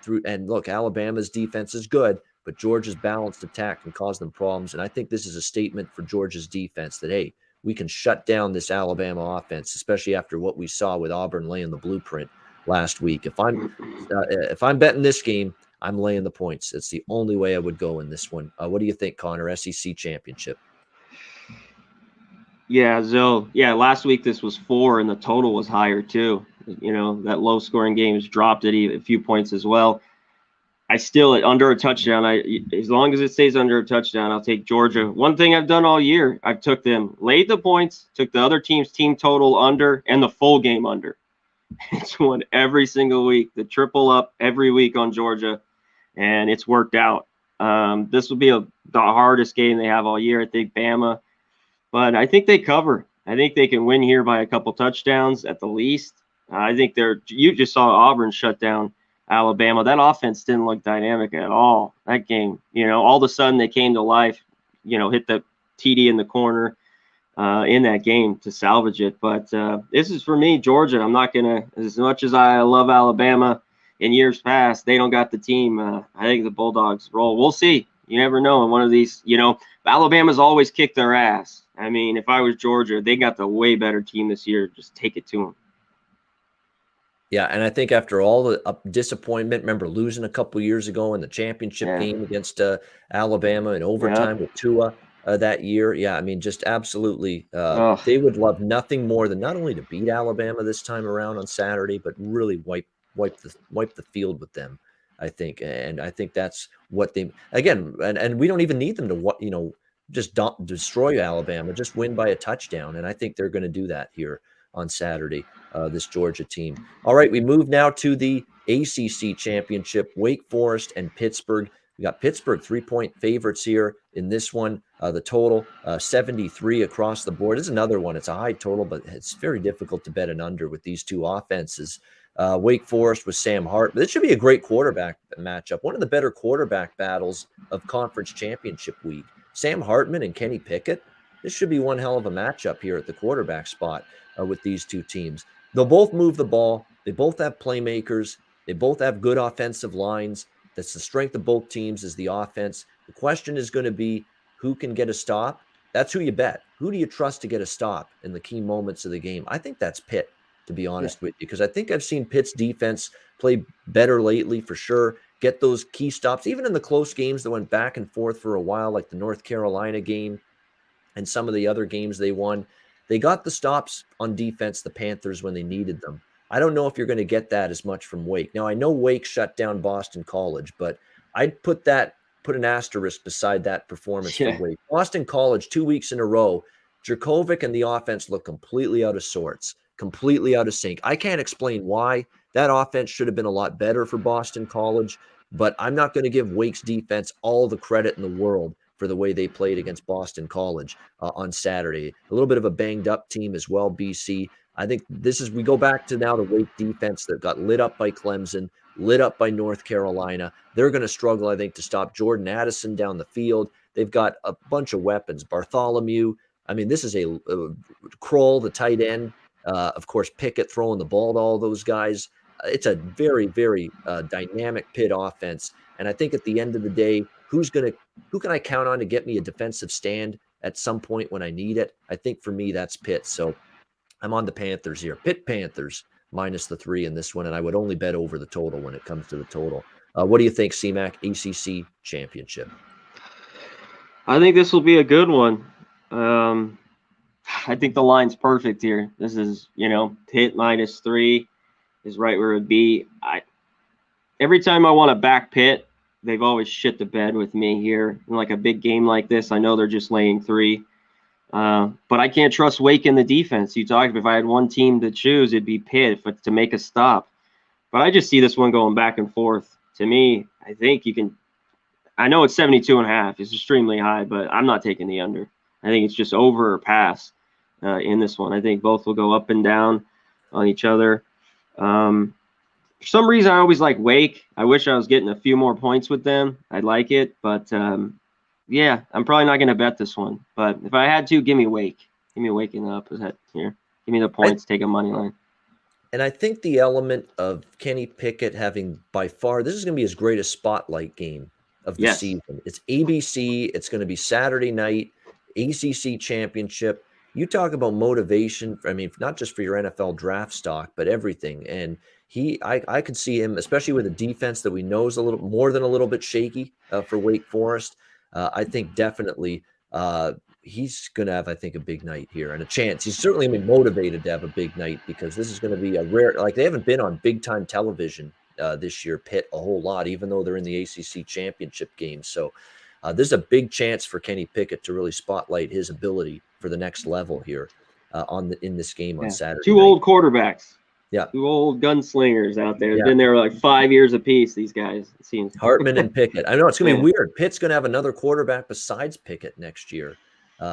through. And look, Alabama's defense is good, but Georgia's balanced attack can cause them problems. And I think this is a statement for Georgia's defense that, hey, we can shut down this Alabama offense, especially after what we saw with Auburn laying the blueprint last week. If I'm betting this game, I'm laying the points. It's the only way I would go in this one. What do you think, Connor? SEC Championship. Yeah, Zoe. Yeah, last week this was 4, and the total was higher too. That low-scoring game has dropped it a few points as well. I still under a touchdown. As long as it stays under a touchdown, I'll take Georgia. One thing I've done all year, I've took them, laid the points, took the other team's team total under, and the full game under. It's won every single week, the triple up every week on Georgia, and it's worked out. This will be the hardest game they have all year. I think Bama, but I think they cover. I think they can win here by a couple touchdowns at the least. I think you just saw Auburn shut down Alabama. That offense didn't look dynamic at all. That game, all of a sudden they came to life, hit the TD in the corner in that game to salvage it. But this is for me, Georgia. I'm not going to, as much as I love Alabama in years past, they don't got the team. I think the Bulldogs roll. We'll see. You never know in one of these, Alabama's always kicked their ass. I mean, if I was Georgia, they got the way better team this year. Just take it to them. Yeah, and I think after all the disappointment, remember losing a couple years ago in the championship game against Alabama in overtime with Tua that year. Yeah, I mean, just absolutely. They would love nothing more than not only to beat Alabama this time around on Saturday, but really wipe the field with them, I think. And I think that's what they again. And we don't even need them to just destroy Alabama, just win by a touchdown. And I think they're going to do that here on Saturday. This Georgia team. All right, we move now to the ACC Championship, Wake Forest and Pittsburgh. We got Pittsburgh 3-point favorites here in this one. The total 73 across the board. This is another one. It's a high total, but it's very difficult to bet an under with these two offenses. Wake Forest with Sam Hartman. This should be a great quarterback matchup. One of the better quarterback battles of Conference Championship Week. Sam Hartman and Kenny Pickett. This should be one hell of a matchup here at the quarterback spot with these two teams. They'll both move the ball. They both have playmakers. They both have good offensive lines. That's the strength of both teams is the offense. The question is going to be who can get a stop. That's who you bet. Who do you trust to get a stop in the key moments of the game? I think that's Pitt, to be honest with you, because I think I've seen Pitt's defense play better lately for sure. Get those key stops, even in the close games that went back and forth for a while, like the North Carolina game and some of the other games they won. They got the stops on defense, the Panthers, when they needed them. I don't know if you're going to get that as much from Wake. Now, I know Wake shut down Boston College, but I'd put that put an asterisk beside that performance Yeah. for Wake. Boston College, 2 weeks in a row, Jerkovic and the offense look completely out of sorts, completely out of sync. I can't explain why. That offense should have been a lot better for Boston College, but I'm not going to give Wake's defense all the credit in the world for the way they played against Boston College on Saturday. A little bit of a banged up team as well, BC. I think we go back to now the Wake defense that got lit up by Clemson, lit up by North Carolina. They're going to struggle, I think, to stop Jordan Addison down the field. They've got a bunch of weapons. Bartholomew. I mean, this is a Kroll, the tight end. Of course, Pickett throwing the ball to all those guys. It's a very, very dynamic Pitt offense. And I think at the end of the day, who can I count on to get me a defensive stand at some point when I need it? I think for me, that's Pitt. So I'm on the Panthers here. Pitt Panthers minus the 3 in this one. And I would only bet over the total when it comes to the total. What do you think, CMAC, ACC championship? I think this will be a good one. I think the line's perfect here. This is, Pitt minus 3 is right where it would be. Every time I want to back Pitt, they've always shit the bed with me here. In like a big game like this, I know they're just laying 3. But I can't trust Wake in the defense. You talked, if I had one team to choose, it'd be Pitt to make a stop. But I just see this one going back and forth. To me, I think you can. I know it's 72.5. It's extremely high, but I'm not taking the under. I think it's just over or pass in this one. I think both will go up and down on each other. For some reason, I always like Wake. I wish I was getting a few more points with them. I'd like it, but yeah, I'm probably not going to bet this one. But if I had to, give me Wake. Give me Wake in the upset here. Give me the points. Take a money line. And I think the element of Kenny Pickett having by far, this is going to be his greatest spotlight game of the season. It's ABC. It's going to be Saturday night, ACC championship. You talk about motivation. I mean, not just for your NFL draft stock, but everything. And I could see him, especially with a defense that we know is a little more than a little bit shaky for Wake Forest. I think definitely he's going to have, I think, a big night here and a chance. He's certainly motivated to have a big night because this is going to be a rare, like they haven't been on big time television this year, Pitt, a whole lot, even though they're in the ACC championship game. So there's a big chance for Kenny Pickett to really spotlight his ability for the next level here in this game on Saturday. Two old quarterbacks. Yeah. 2 old gunslingers out there. They've been there like 5 years apiece, these guys, it seems. Hartman and Pickett. I know it's going to be weird. Pitt's going to have another quarterback besides Pickett next year.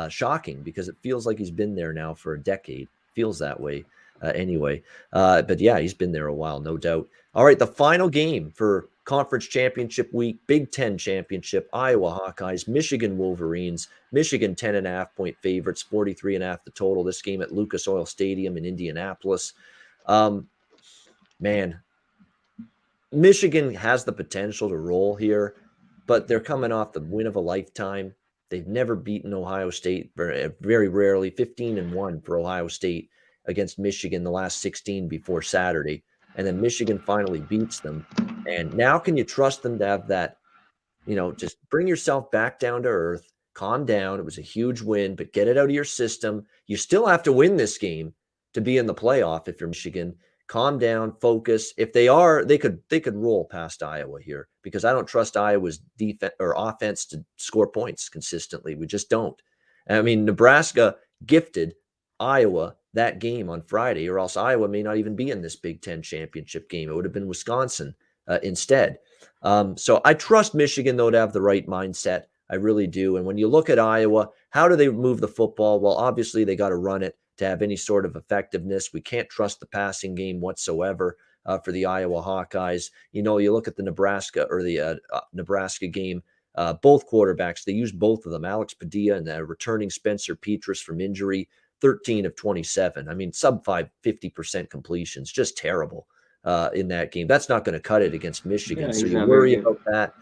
Shocking because it feels like he's been there now for a decade. Feels that way anyway. But yeah, he's been there a while, no doubt. All right, the final game for Conference Championship Week, Big Ten Championship, Iowa Hawkeyes, Michigan Wolverines. Michigan 10.5-point favorites, 43.5 the total. This game at Lucas Oil Stadium in Indianapolis. Man, Michigan has the potential to roll here, but they're coming off the win of a lifetime. They've never beaten Ohio State, very rarely, 15-1 for Ohio State against Michigan the last 16 before Saturday. And then Michigan finally beats them. And now can you trust them to have that, just bring yourself back down to earth, calm down. It was a huge win, but get it out of your system. You still have to win this game to be in the playoff if you're Michigan. Calm down, focus. If they are, they could roll past Iowa here because I don't trust Iowa's defense or offense to score points consistently. We just don't. I mean, Nebraska gifted Iowa that game on Friday, or else Iowa may not even be in this Big Ten championship game. It would have been Wisconsin instead. So I trust Michigan, though, to have the right mindset. I really do. And when you look at Iowa, how do they move the football? Well, obviously, they got to run it to have any sort of effectiveness. We can't trust the passing game whatsoever for the Iowa Hawkeyes. You look at the Nebraska or the Nebraska game, both quarterbacks, they used both of them, Alex Padilla and returning Spencer Petras from injury, 13 of 27. I mean, sub 50% completions, just terrible in that game. That's not going to cut it against Michigan. So you worry about that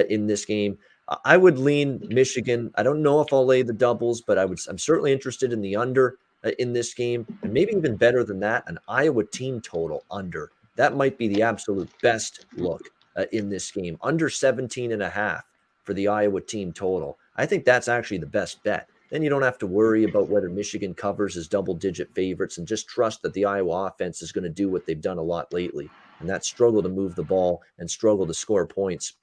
in this game. I would lean Michigan. I don't know if I'll lay the doubles, but I'm certainly interested in the under in this game, and maybe even better than that, an Iowa team total under. That might be the absolute best look in this game. Under 17.5 for the Iowa team total. I think that's actually the best bet. Then you don't have to worry about whether Michigan covers as double-digit favorites and just trust that the Iowa offense is going to do what they've done a lot lately, and that's struggle to move the ball and struggle to score points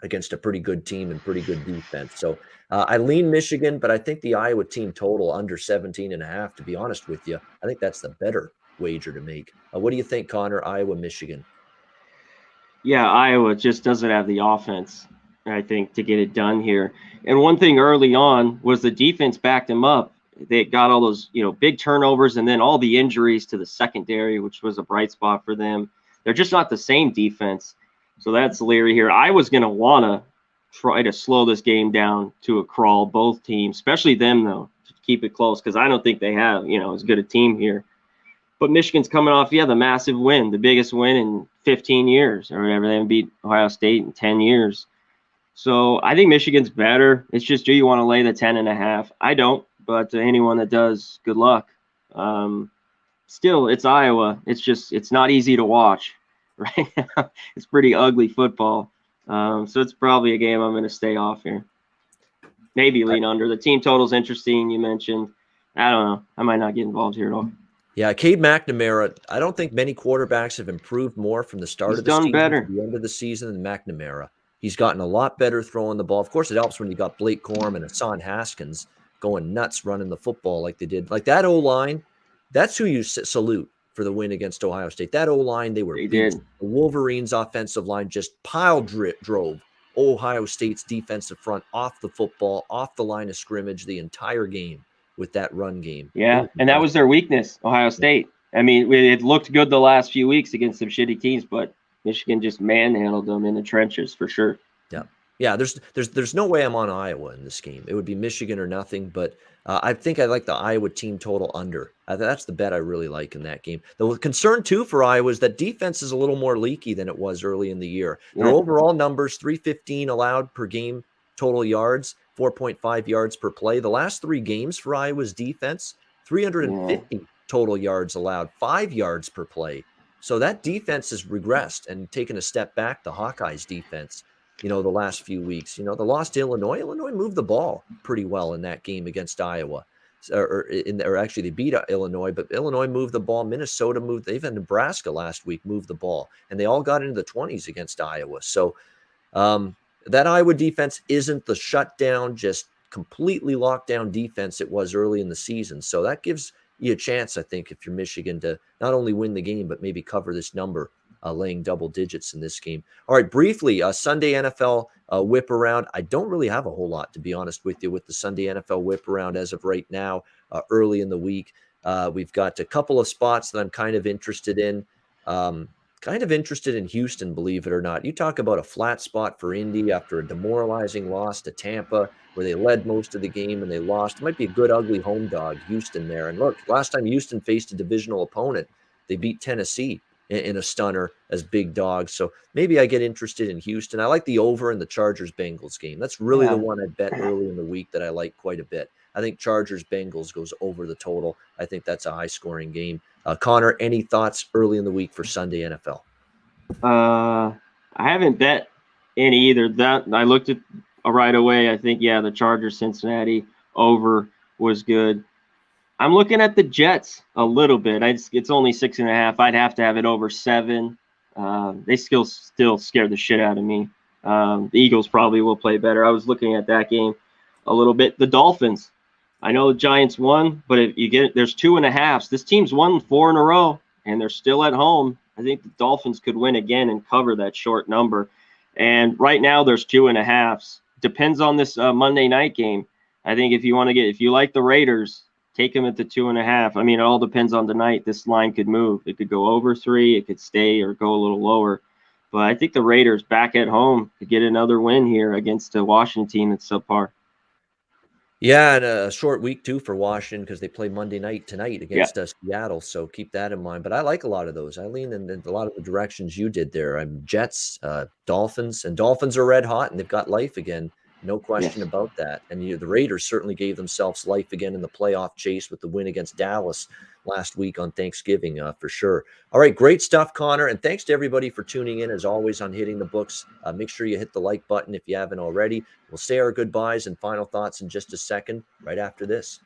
against a pretty good team and pretty good defense. So I lean Michigan, but I think the Iowa team total under 17.5, to be honest with you. I think that's the better wager to make. What do you think, Connor? Iowa, Michigan? Yeah, Iowa just doesn't have the offense, I think, to get it done here. And one thing early on was the defense backed them up. They got all those, big turnovers and then all the injuries to the secondary, which was a bright spot for them. They're just not the same defense. So that's leery here. I was going to want to try to slow this game down to a crawl, both teams, especially them, though, to keep it close, because I don't think they have, as good a team here. But Michigan's coming off, the massive win, the biggest win in 15 years or whatever. They haven't beat Ohio State in 10 years. So I think Michigan's better. It's just, do you want to lay the 10.5? I don't, but anyone that does, good luck. Still, it's Iowa. It's not easy to watch, right? It's pretty ugly football. So it's probably a game I'm going to stay off here. Maybe lean under. The team total's interesting, you mentioned. I don't know. I might not get involved here at all. Yeah, Cade McNamara, I don't think many quarterbacks have improved more from the start of the season to the end of the season than McNamara. He's gotten a lot better throwing the ball. Of course, it helps when you got Blake Corum and Hassan Haskins going nuts running the football like they did. Like that O-line, that's who you salute for the win against Ohio State. That O-line, they did. The Wolverines' offensive line just drove Ohio State's defensive front off the football, off the line of scrimmage the entire game with that run game. Yeah, and that was their weakness, Ohio State. I mean, it looked good the last few weeks against some shitty teams, but Michigan just manhandled them in the trenches for sure. Yeah. There's no way I'm on Iowa in this game. It would be Michigan or nothing, but I think I like the Iowa team total under. That's the bet I really like in that game. The concern too for Iowa is that defense is a little more leaky than it was early in the year. Their overall numbers, 315 allowed per game total yards, 4.5 yards per play. The last 3 games for Iowa's defense, 350 total yards allowed, 5 yards per play. So that defense has regressed and taken a step back, the Hawkeyes defense, the last few weeks. They lost to Illinois. Illinois moved the ball pretty well in that game against Iowa. Or actually they beat Illinois, but Illinois moved the ball. Minnesota moved, even Nebraska last week moved the ball. And they all got into the 20s against Iowa. So that Iowa defense isn't the shutdown, just completely locked down defense it was early in the season. So that gives you a chance, I think, if you're Michigan, to not only win the game, but maybe cover this number, laying double digits in this game. All right, briefly, Sunday NFL whip around. I don't really have a whole lot, to be honest with you, with the Sunday NFL whip around as of right now, early in the week. We've got a couple of spots that I'm kind of interested in. Houston, believe it or not. You talk about a flat spot for Indy after a demoralizing loss to Tampa, where they led most of the game and they lost. It might be a good, ugly home dog, Houston there. And look, last time Houston faced a divisional opponent, they beat Tennessee in a stunner as big dogs. So maybe I get interested in Houston. I like the over in the Chargers-Bengals game. That's really the one I bet early in the week that I like quite a bit. I think Chargers-Bengals goes over the total. I think that's a high-scoring game. Connor, any thoughts early in the week for Sunday NFL? I haven't bet any either. That I looked at right away. I think, the Chargers-Cincinnati over was good. I'm looking at the Jets a little bit. It's only 6.5. I'd have to have it over 7. They still scare the shit out of me. The Eagles probably will play better. I was looking at that game a little bit. The Dolphins. I know the Giants won, but if you there's 2.5s. This team's won 4 in a row, and they're still at home. I think the Dolphins could win again and cover that short number. And right now there's 2.5s. Depends on this Monday night game. I think if you like the Raiders, take them at the 2.5. I mean, it all depends on tonight. This line could move. It could go over 3. It could stay or go a little lower. But I think the Raiders back at home could get another win here against a Washington team that's subpar. Yeah, and a short week, too, for Washington because they play Monday night tonight against Seattle, so keep that in mind. But I like a lot of those. I lean in a lot of the directions you did there. I'm Jets, Dolphins, and Dolphins are red hot, and they've got life again. No question about that. And the Raiders certainly gave themselves life again in the playoff chase with the win against Dallas last week on Thanksgiving, for sure. All right, great stuff, Connor. And thanks to everybody for tuning in, as always, on Hitting the Books. Make sure you hit the like button if you haven't already. We'll say our goodbyes and final thoughts in just a second, right after this.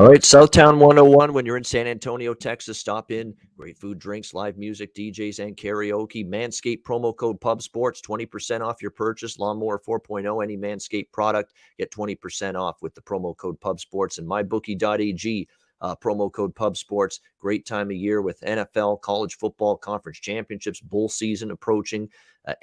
All right, Southtown 101. When you're in San Antonio, Texas, stop in. Great food, drinks, live music, DJs, and karaoke. Manscaped promo code PubSports, 20% off your purchase. Lawnmower 4.0, any Manscaped product, get 20% off with the promo code PubSports. And mybookie.ag, promo code PubSports. Great time of year with NFL, college football, conference championships, bowl season approaching,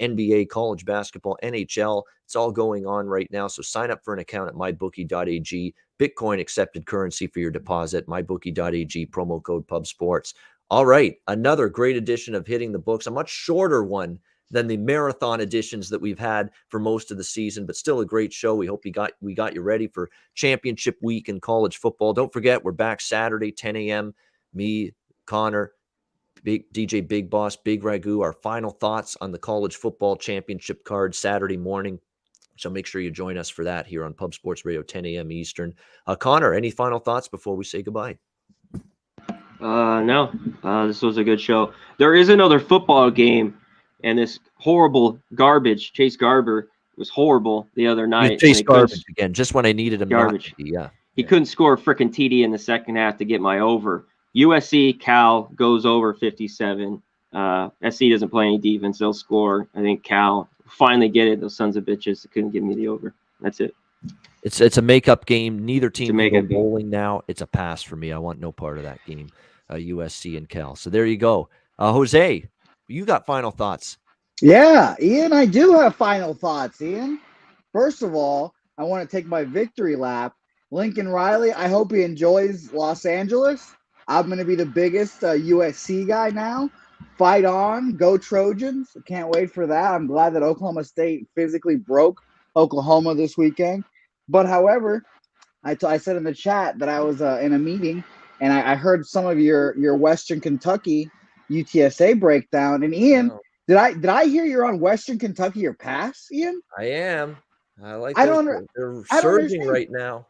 NBA, college basketball, NHL. It's all going on right now. So sign up for an account at mybookie.ag. Bitcoin accepted currency for your deposit. Mybookie.ag, promo code PubSports. All right, another great edition of Hitting the Books, a much shorter one than the marathon editions that we've had for most of the season, but still a great show. We hope we got you ready for championship week in college football. Don't forget, we're back Saturday, 10 a.m. Me, Connor, DJ Big Boss, Big Ragu, our final thoughts on the college football championship card Saturday morning. So make sure you join us for that here on Pub Sports Radio, 10 a.m. Eastern. Connor, any final thoughts before we say goodbye? No. This was a good show. There is another football game, and this horrible garbage, Chase Garber, was horrible the other night. Chase garbage again, just when I needed him. Garbage. He Yeah. couldn't score a freaking TD in the second half to get my over. USC, Cal goes over 57. SC doesn't play any defense. They'll score. I think Cal finally get it. Those sons of bitches couldn't give me the over. That's it. It's a makeup game. Neither team can go bowling now. It's a pass for me. I want no part of that game, USC and Cal. So there you go. Jose, you got final thoughts. Yeah, Ian, I do have final thoughts, Ian. First of all, I want to take my victory lap. Lincoln Riley, I hope he enjoys Los Angeles. I'm going to be the biggest USC guy now. Fight on. Go Trojans. Can't wait for that. I'm glad that Oklahoma State physically broke Oklahoma this weekend. But however, I said in the chat that I was in a meeting, and I heard some of your Western Kentucky UTSA breakdown. And Ian, did I hear you're on Western Kentucky or pass, Ian? I am. I they're surging right now.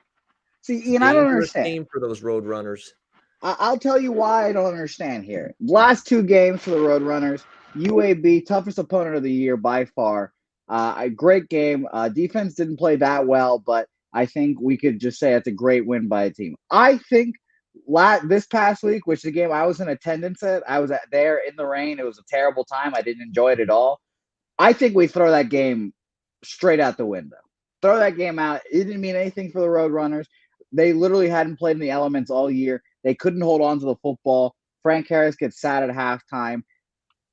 See, Ian, I don't understand. Game for those Road Runners. I'll tell you why I don't understand here. Last two games for the Road Runners, UAB, toughest opponent of the year by far. A great game. Defense didn't play that well, but I think we could just say it's a great win by a team. I think this past week, which is the game I was in attendance at, I was there in the rain. It was a terrible time. I didn't enjoy it at all. I think we throw that game straight out the window. Throw that game out. It didn't mean anything for the Road Runners. They literally hadn't played in the elements all year. They couldn't hold on to the football. Frank Harris gets sat at halftime.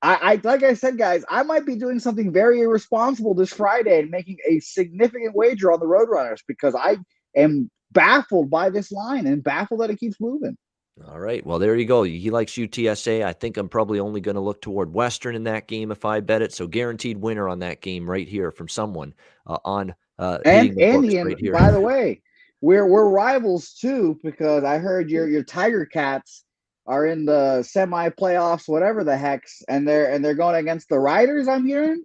I like I said, guys, I might be doing something very irresponsible this Friday and making a significant wager on the Road Runners because I am baffled by this line and baffled that it keeps moving. All right. Well, there you go. He likes UTSA. I think I'm probably only going to look toward Western in that game if I bet it. So guaranteed winner on that game right here from someone on and Ian, right here. By the way, we're rivals too because I heard your Tiger Cats are in the semi-playoffs, whatever the heck's, and they're going against the Riders. I'm hearing.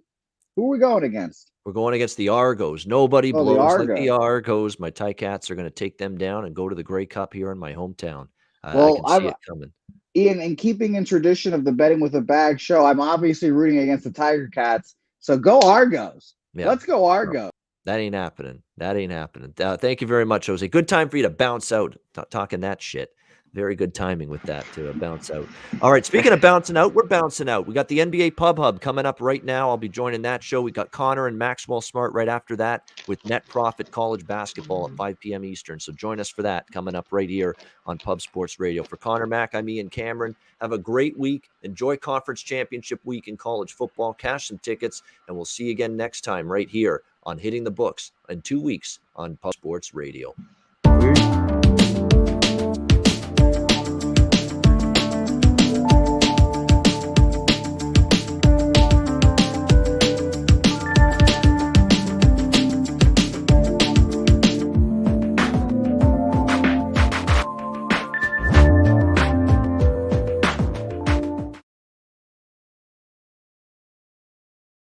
Who are we going against? We're going against the Argos. Nobody blows like the Argos. My Ticats are going to take them down and go to the Grey Cup here in my hometown. Well, I can see it coming. Ian, in keeping in tradition of the Betting with a Bag show, I'm obviously rooting against the Tiger Cats. So go Argos. Yeah. Let's go Argos. That ain't happening. Thank you very much, Jose. Good time for you to bounce out talking that shit. Very good timing with that to bounce out. All right, speaking of bouncing out, we're bouncing out. We got the NBA Pub Hub coming up right now. I'll be joining that show. We got Connor and Maxwell Smart right after that with Net Profit College Basketball at 5 p.m. Eastern. So join us for that coming up right here on Pub Sports Radio. For Conor Mac, I'm Ian Cameron. Have a great week. Enjoy Conference Championship Week in college football. Cash some tickets, and we'll see you again next time right here on Hitting the Books in 2 weeks on Pub Sports Radio.